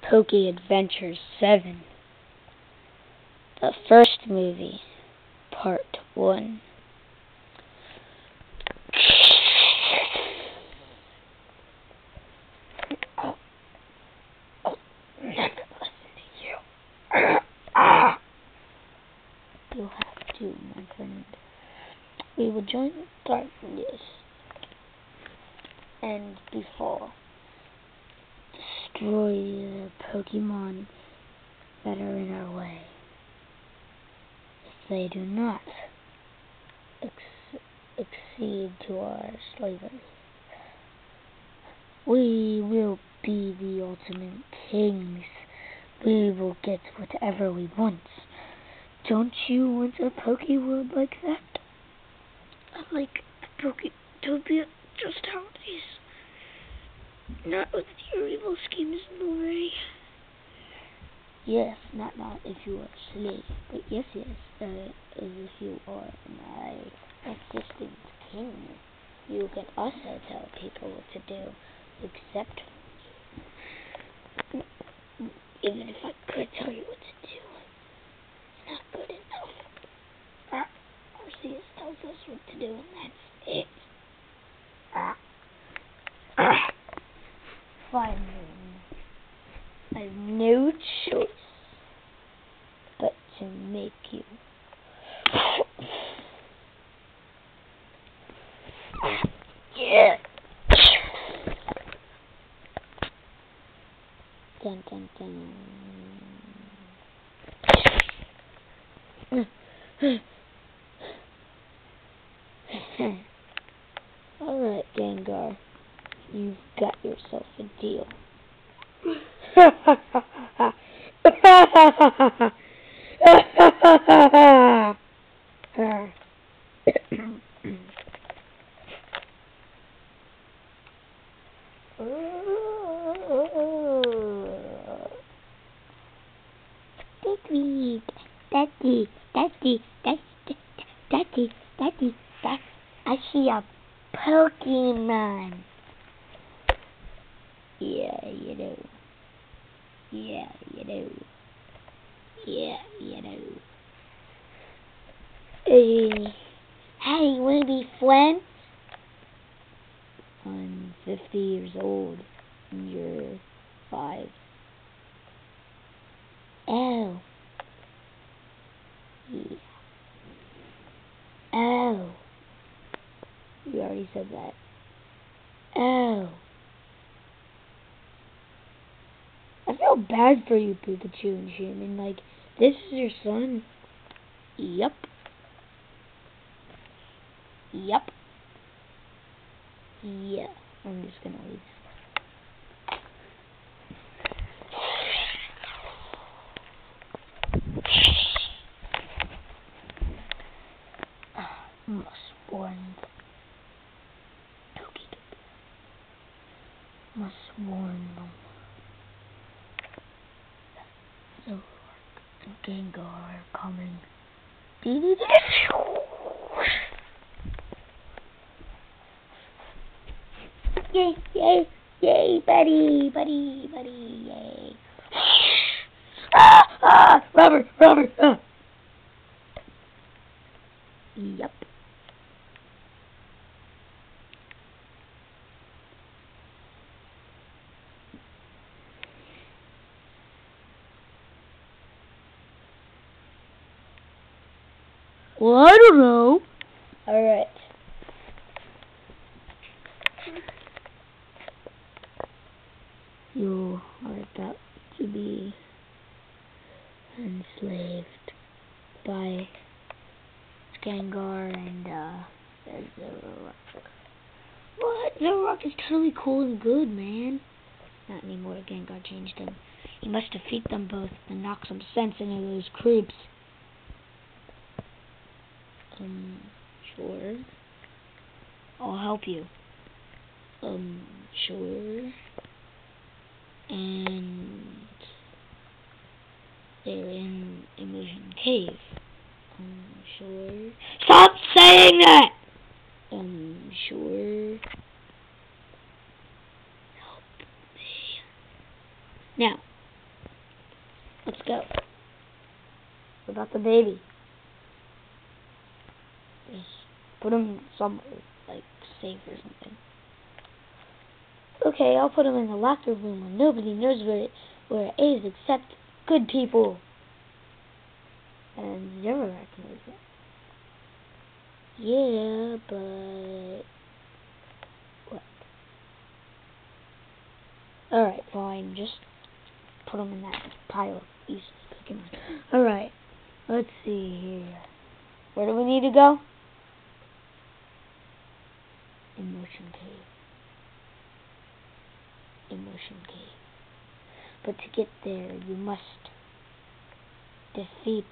Poke Adventures 7. The first movie, Part 1. You'll have to, my friend. We will join darkness and befall. Destroy the Pokemon that are in our way. If they do not accede to our slavery, we will be the ultimate kings. We will get whatever we want. Don't you want a Pokeworld like that? I like Poketopia just how it is. Not with your evil schemes in the way. Yes, not if you are a slave. But yes, if you are my assistant king, you can also tell people what to do, except even if I could tell you what to do, it's not good enough. Arceus tells us what to do, and that's it. Fine. I have no choice but to make you. Yeah. Dun dun dun. Alright, Gengar. You've got yourself a deal. Daddy, I see a Pokemon. Yeah, you do. Yeah, you do. Yeah, you do. Hey, wanna be friends? I'm 50 years old, and you're 5. Oh. Yeah. Oh. You already said that. Oh. I feel bad for you, Pikachu and Shaman. Like, this is your son. Yup. Yeah. I'm just gonna leave. Must warn. Must warn them. So, Gengar are coming. Yay, buddy, yay. Robert. Yup. Well, I don't know. Alright. You are about to be enslaved by Gengar and Zoroark. What? Zoroark is totally cool and good, man. Not anymore. Gengar changed him. You must defeat them both and knock some sense into those creeps. Sure. I'll help you. Sure. And they're in Illusion Cave. Sure. Stop saying that! Sure. Help me. Now, go. What about the baby? Just put him somewhere, like safe or something. Okay, I'll put him in the locker room where nobody knows where it is except good people. And never recognize it. Yeah, but what? Alright, fine. Just put them in that pile of useless Pokemon. Alright, let's see here. Where do we need to go? Emotion Cave. Emotion Cave. But to get there, you must defeat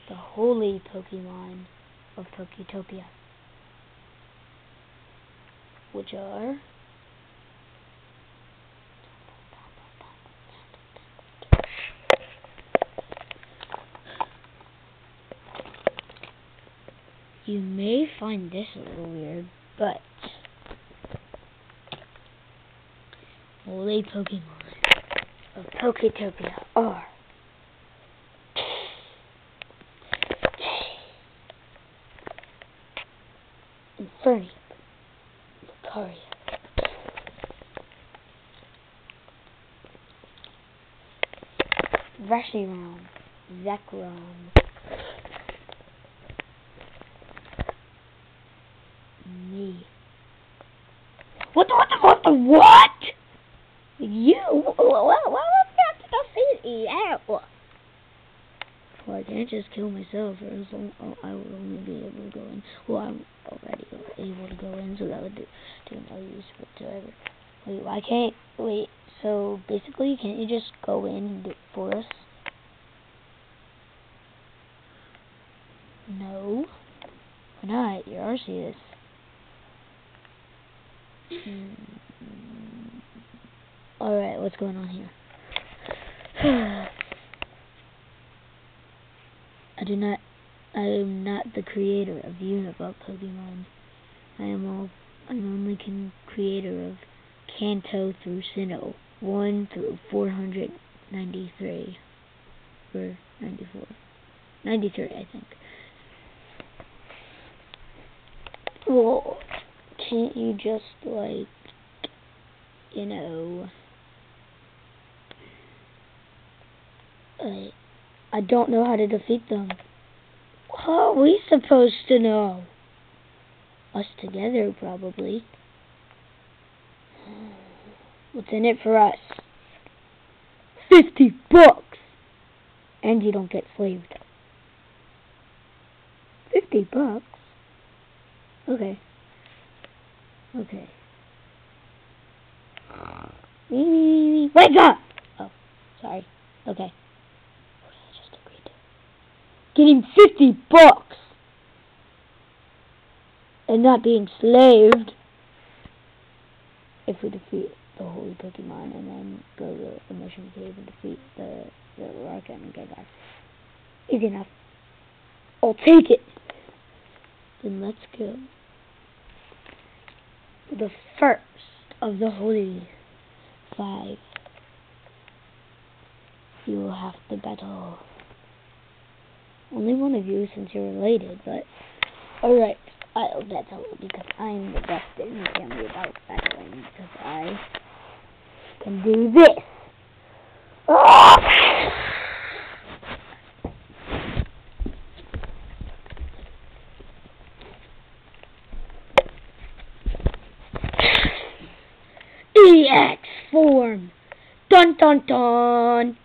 the holy Pokemon of Poketopia, which are you may find this a little weird, but holy Pokemon of Poketopia are Infernape, Lucario, Reshiram, Zekrom, me. What? You? What yeah. Well, I can't just kill myself, or else I would only be able to go in. Well, I'm already able to go in, so that would do no use whatsoever. Wait, why can't? Wait, so basically, can't you just go in and do it for us? No. Why not? You're Arceus. Alright, what's going on here? I am not the creator of Unibug Pokemon. I am only creator of Kanto through Sinnoh, 1 through 493. Or 94. 93, I think. Well, can't you just, like, you know, I don't know how to defeat them. How are we supposed to know? Us together, probably. What's in it for us? $50! And you don't get slaved. $50? Okay. Wake up! Oh, sorry. Okay. What did I just agree to? Getting $50! And not being slaved. If we defeat the holy Pokemon and then go to the Emotion Cave and defeat the Rocket and Gengar. Easy enough. I'll take it. Then let's go. The first of the holy 5. You will have to battle. Only one of you since you're related, but alright. I'll battle because I'm the best in the family about battling because I can do this. EX form. Dun dun dun.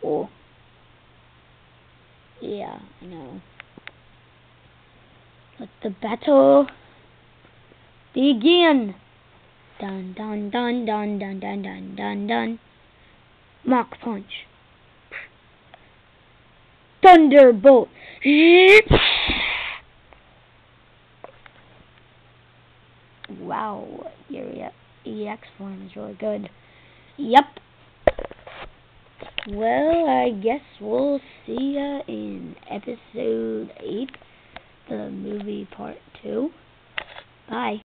Cool. Yeah, I know. Let the battle begin. Dun dun dun dun dun dun dun dun dun. Mach punch. Thunderbolt. Wow, your EX form is really good. Yep. Well, I guess we'll see ya in episode 8, the movie part 2. Bye.